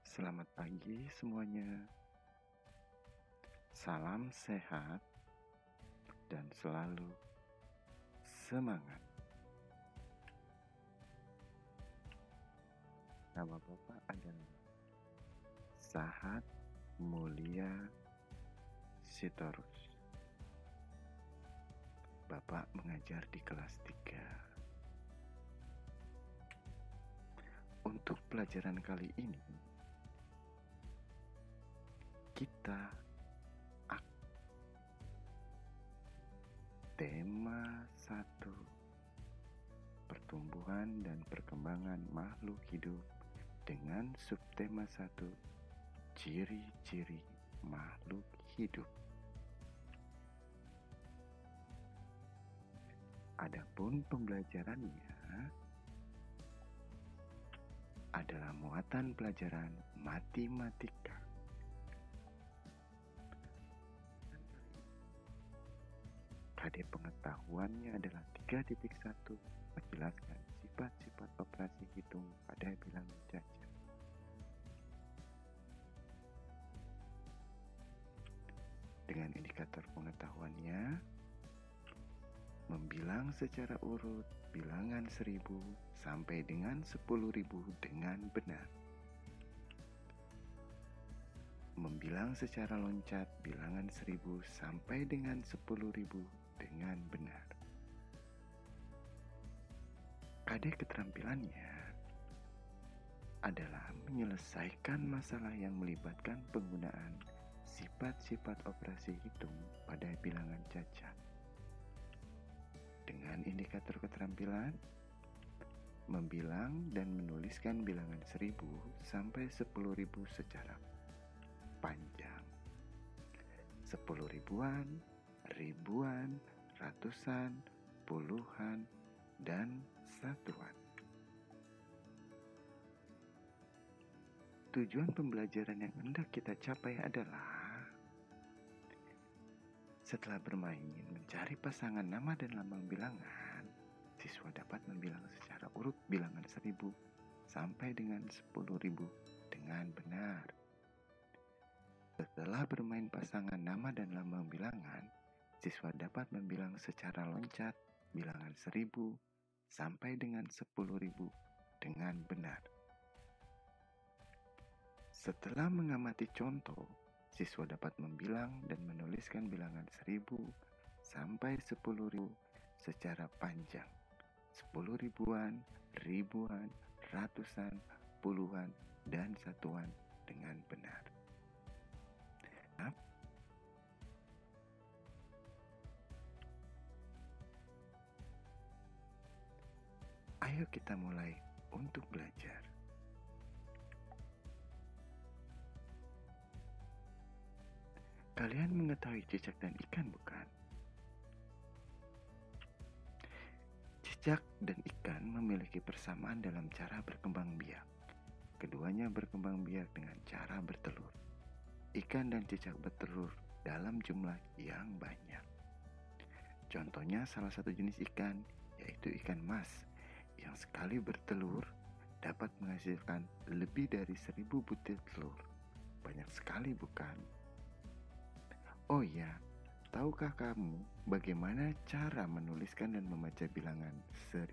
Selamat pagi semuanya. Salam sehat dan selalu semangat. Nama Bapak adalah Sahat Mulia Sitorus. Bapak mengajar di kelas 3. Untuk pelajaran kali ini, kita tema 1, pertumbuhan dan perkembangan makhluk hidup, dengan subtema 1, ciri-ciri makhluk hidup. Adapun pembelajarannya adalah muatan pelajaran matematika. KD pengetahuannya adalah 3.1, menjelaskan sifat-sifat operasi hitung pada bilangan cacat. Dengan indikator pengetahuannya, membilang secara urut bilangan 1000 sampai dengan 10.000 dengan benar. Membilang secara loncat bilangan 1000 sampai dengan 10.000 dengan benar. KD keterampilannya adalah menyelesaikan masalah yang melibatkan penggunaan sifat-sifat operasi hitung pada bilangan cacat. Dengan indikator keterampilan, membilang dan menuliskan bilangan 1000 sampai 10.000 secara panjang. 10 ribuan, ribuan, ratusan, puluhan, dan satuan. Tujuan pembelajaran yang hendak kita capai adalah setelah bermain mencari pasangan nama dan lambang bilangan, siswa dapat membilang secara urut bilangan 1000 sampai dengan 10.000 dengan benar. Setelah bermain pasangan nama dan lambang bilangan, siswa dapat membilang secara loncat bilangan 1000 sampai dengan 10.000 dengan benar. Setelah mengamati contoh, siswa dapat membilang dan menuliskan bilangan 1000 sampai 10.000 secara panjang. 10 ribuan, ribuan, ratusan, puluhan, dan satuan dengan benar. Ayo kita mulai untuk belajar. Kalian mengetahui cicak dan ikan, bukan? Cicak dan ikan memiliki persamaan dalam cara berkembang biak. Keduanya berkembang biak dengan cara bertelur. Ikan dan cicak bertelur dalam jumlah yang banyak. Contohnya salah satu jenis ikan, yaitu ikan mas, yang sekali bertelur dapat menghasilkan lebih dari 1000 butir telur. Banyak sekali, bukan? Oh ya, tahukah kamu bagaimana cara menuliskan dan membaca bilangan 1000?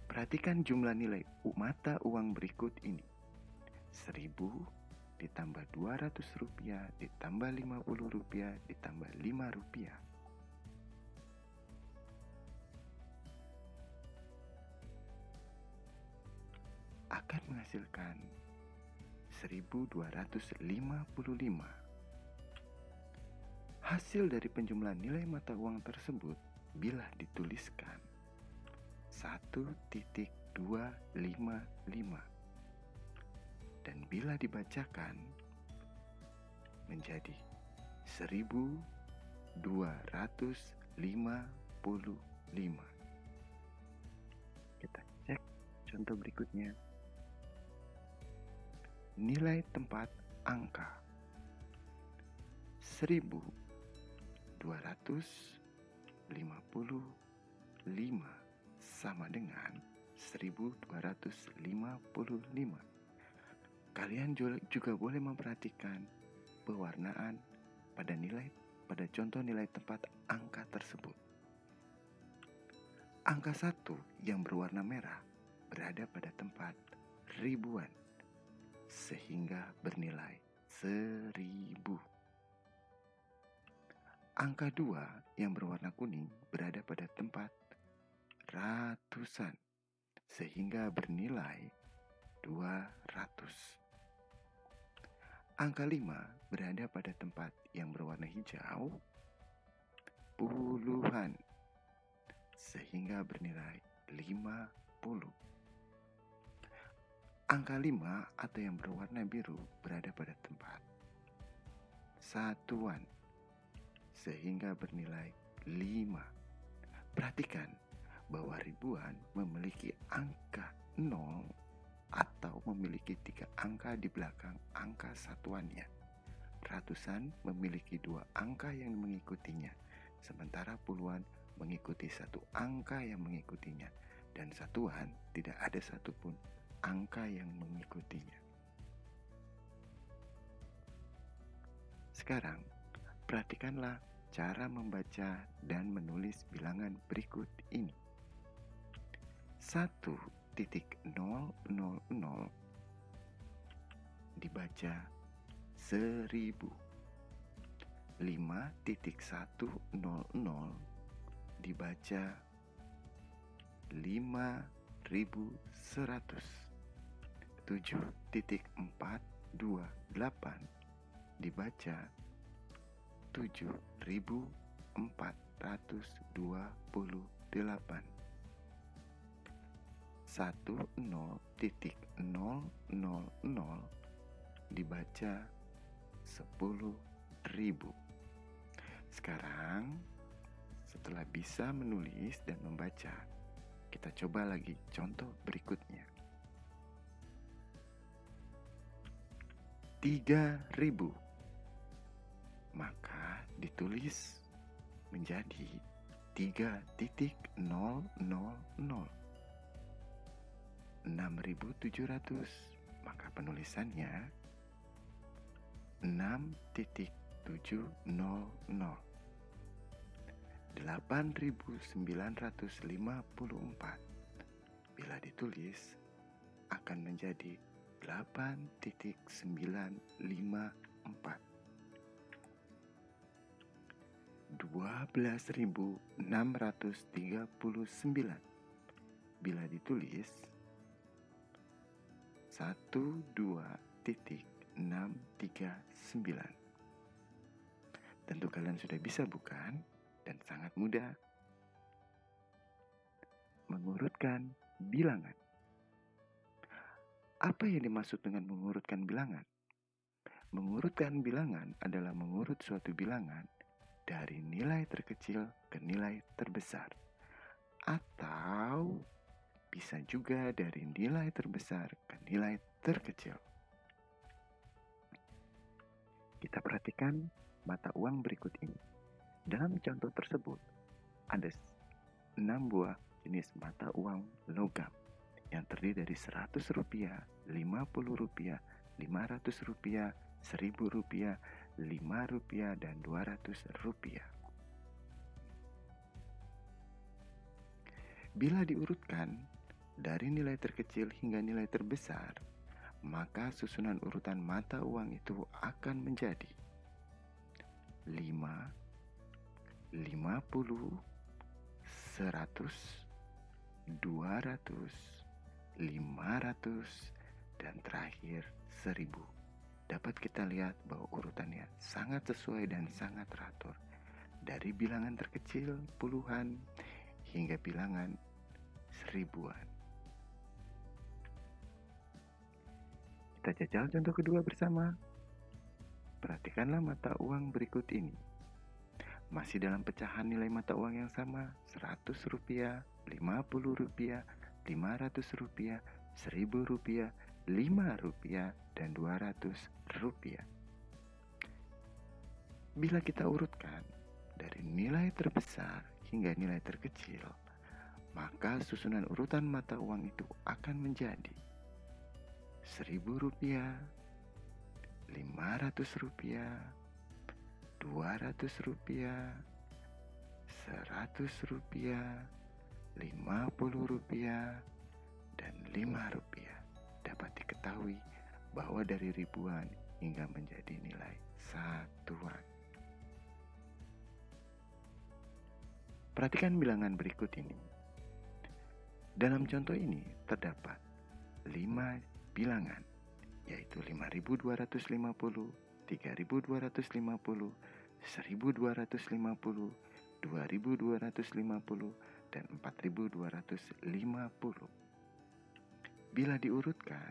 Perhatikan jumlah nilai mata uang berikut ini. 1000 ditambah 200 rupiah ditambah 50 rupiah ditambah 5 rupiah. Akan menghasilkan 1255. Hasil dari penjumlahan nilai mata uang tersebut bila dituliskan 1.255 dan bila dibacakan menjadi 1255. Kita cek contoh berikutnya. Nilai tempat angka 1255 sama dengan 1255. Kalian juga boleh memperhatikan pewarnaan pada contoh nilai tempat angka tersebut. Angka 1 yang berwarna merah berada pada tempat ribuan, sehingga bernilai 1000. Angka 2 yang berwarna kuning berada pada tempat ratusan, sehingga bernilai 200. Angka 5 berada pada tempat yang berwarna hijau, puluhan, sehingga bernilai 50. Angka 5 atau yang berwarna biru berada pada tempat satuan, sehingga bernilai 5. Perhatikan bahwa ribuan memiliki angka 0 atau memiliki 3 angka di belakang angka satuannya. Ratusan memiliki 2 angka yang mengikutinya, sementara puluhan mengikuti 1 angka yang mengikutinya, dan satuan tidak ada satupun angka yang mengikutinya. Sekarang, perhatikanlah cara membaca dan menulis bilangan berikut ini. 1,000 dibaca 1000. 5,100 dibaca 5100. 7,428 dibaca 7428. 10,000 dibaca 10.000. Sekarang, setelah bisa menulis dan membaca, kita coba lagi contoh berikutnya. 3.000, maka ditulis menjadi 3.000. 6.700, maka penulisannya 6.700. 8.954, bila ditulis akan menjadi 8.954. 12.639, bila ditulis 12.639. Tentu kalian sudah bisa bukan? Dan sangat mudah mengurutkan bilangan. Apa yang dimaksud dengan mengurutkan bilangan? Mengurutkan bilangan adalah mengurut suatu bilangan dari nilai terkecil ke nilai terbesar, atau bisa juga dari nilai terbesar ke nilai terkecil. Kita perhatikan mata uang berikut ini. Dalam contoh tersebut, ada 6 buah jenis mata uang logam yang terdiri dari 100 rupiah, 50 rupiah, 500 rupiah, 1000 rupiah, 5 rupiah, dan 200 rupiah. Bila diurutkan dari nilai terkecil hingga nilai terbesar, maka susunan urutan mata uang itu akan menjadi 5, 50, 100, 200, 500, dan terakhir 1000. Dapat kita lihat bahwa urutannya sangat sesuai dan sangat teratur, dari bilangan terkecil puluhan hingga bilangan seribuan. Kita jajal contoh kedua bersama. Perhatikanlah mata uang berikut ini. Masih dalam pecahan nilai mata uang yang sama, 100 rupiah, 50 rupiah, 500 rupiah, 1000 rupiah, 5 rupiah, dan 200 rupiah. Bila kita urutkan dari nilai terbesar hingga nilai terkecil, maka susunan urutan mata uang itu akan menjadi Rp1.000, Rp500, Rp200, Rp100, Rp50, dan Rp5. Dapat diketahui bahwa dari ribuan hingga menjadi nilai satuan. Perhatikan bilangan berikut ini. Dalam contoh ini terdapat 5 bilangan, yaitu 5.250, 3.250, 1.250, 2.250, dan 4.250. Bila diurutkan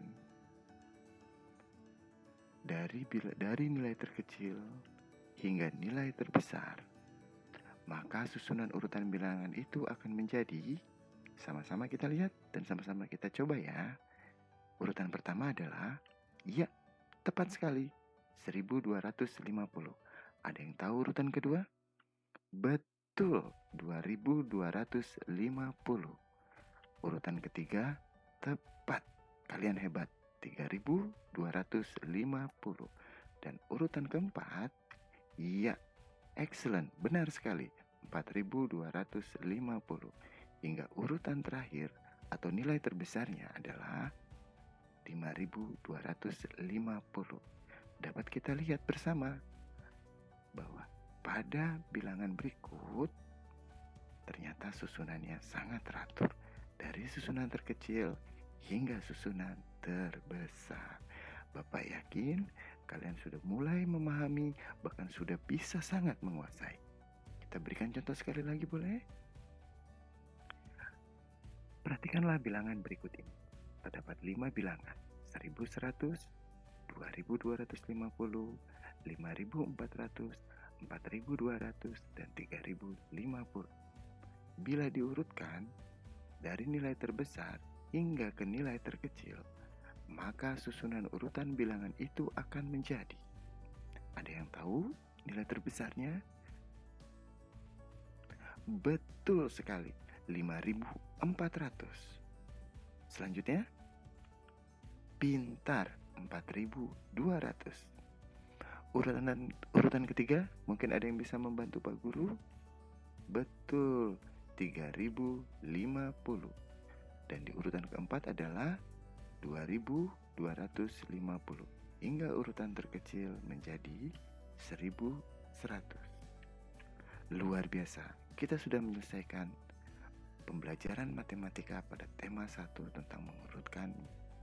dari nilai terkecil hingga nilai terbesar, maka susunan urutan bilangan itu akan menjadi, sama-sama kita lihat dan sama-sama kita coba ya. Urutan pertama adalah, ya, tepat sekali, 1.250. Ada yang tahu urutan kedua? Betul, 2.250. Urutan ketiga, tepat. Kalian hebat, 3.250. Dan urutan keempat, ya, excellent, benar sekali, 4.250. Hingga urutan terakhir atau nilai terbesarnya adalah 5.250. Dapat kita lihat bersama bahwa pada bilangan berikut ternyata susunannya sangat teratur, dari susunan terkecil hingga susunan terbesar. Bapak yakin kalian sudah mulai memahami, bahkan sudah bisa sangat menguasai. Kita berikan contoh sekali lagi boleh? Perhatikanlah bilangan berikut ini. Terdapat 5 bilangan, 1.100, 2.250, 5.400, 4.200, dan 3.050. Bila diurutkan dari nilai terbesar hingga ke nilai terkecil, maka susunan urutan bilangan itu akan menjadi, ada yang tahu nilai terbesarnya? Betul sekali, 5.400. Selanjutnya, pintar, 4.200. Urutan ketiga, mungkin ada yang bisa membantu Pak Guru? Betul, 3.050. Dan di urutan keempat adalah 2.250. Hingga urutan terkecil menjadi 1.100. Luar biasa, kita sudah menyelesaikan pembelajaran matematika pada tema 1 tentang mengurutkan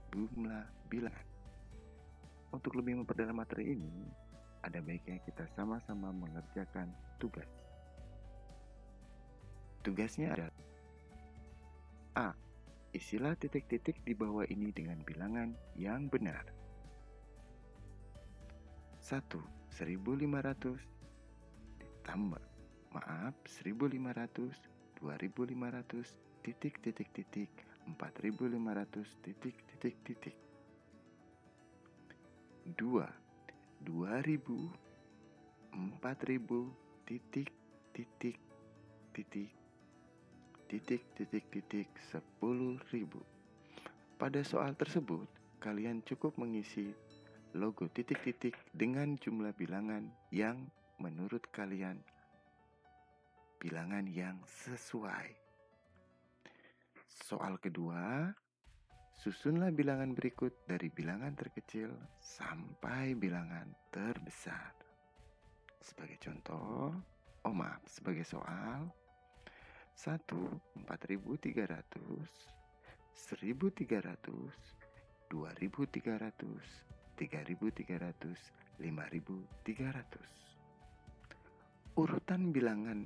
jumlah bilangan. Untuk lebih memperdalam materi ini, ada baiknya kita sama-sama mengerjakan tugas. Tugasnya adalah A. Isilah titik-titik di bawah ini dengan bilangan yang benar. 1. 1.500 ditambah 1.500, 2.500, titik-titik-titik, 4.500, titik-titik-titik. 2. 2.000, 4.000, titik-titik-titik, titik-titik-titik, 10.000. Pada soal tersebut, kalian cukup mengisi logo titik-titik dengan jumlah bilangan yang menurut kalian bilangan yang sesuai. Soal kedua, susunlah bilangan berikut dari bilangan terkecil sampai bilangan terbesar. Sebagai contoh, sebagai soal, 1. 4.300, 1.300, 2.300, 3.300, 5.300. Urutan bilangan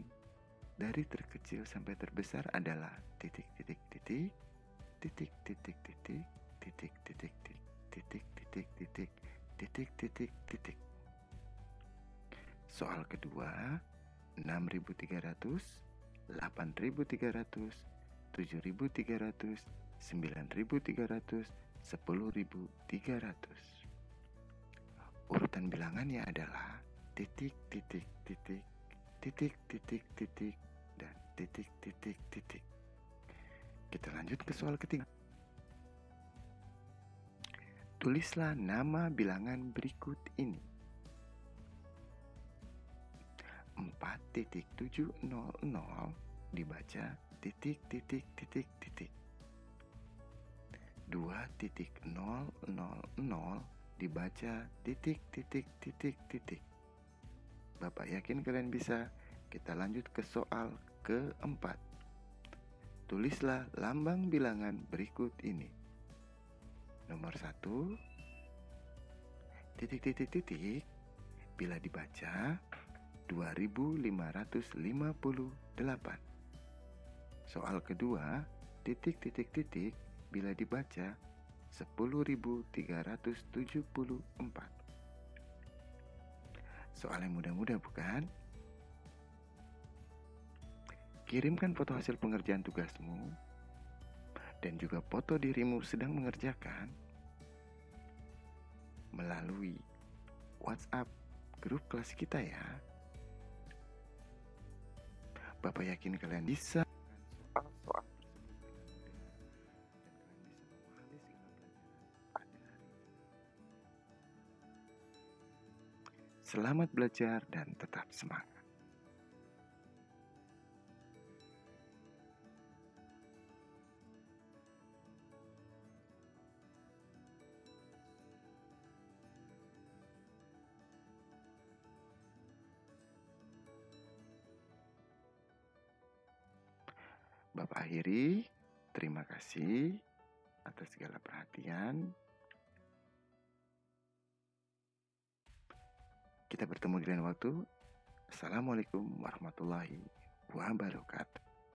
dari terkecil sampai terbesar adalah titik-titik-titik, titik-titik-titik, titik-titik-titik, titik-titik-titik, titik-titik-titik. Soal kedua, 6.300, 8.300, 7.300, 9.300, 10.300. Urutan bilangannya adalah titik-titik-titik, titik-titik-titik, dan titik-titik-titik. Kita lanjut ke soal ketiga. Tulislah nama bilangan berikut ini. 4.700 dibaca titik titik titik titik. 2.000 dibaca titik titik titik titik. Bapak yakin kalian bisa. Kita lanjut ke soal keempat. Tulislah lambang bilangan berikut ini. Nomor 1, titik titik titik, bila dibaca 2558. Soal kedua, titik titik titik, bila dibaca 10.374. Soal yang mudah-mudah bukan? Kirimkan foto hasil pengerjaan tugasmu dan juga foto dirimu sedang mengerjakan melalui WhatsApp grup kelas kita ya. Bapak yakin kalian bisa soal-soal tersebut dengan mudah dan kalian bisa memahami segala pelajaran pada hari ini. Selamat belajar dan tetap semangat. Bapak akhiri, terima kasih atas segala perhatian. Kita bertemu di lain waktu. Assalamualaikum warahmatullahi wabarakatuh.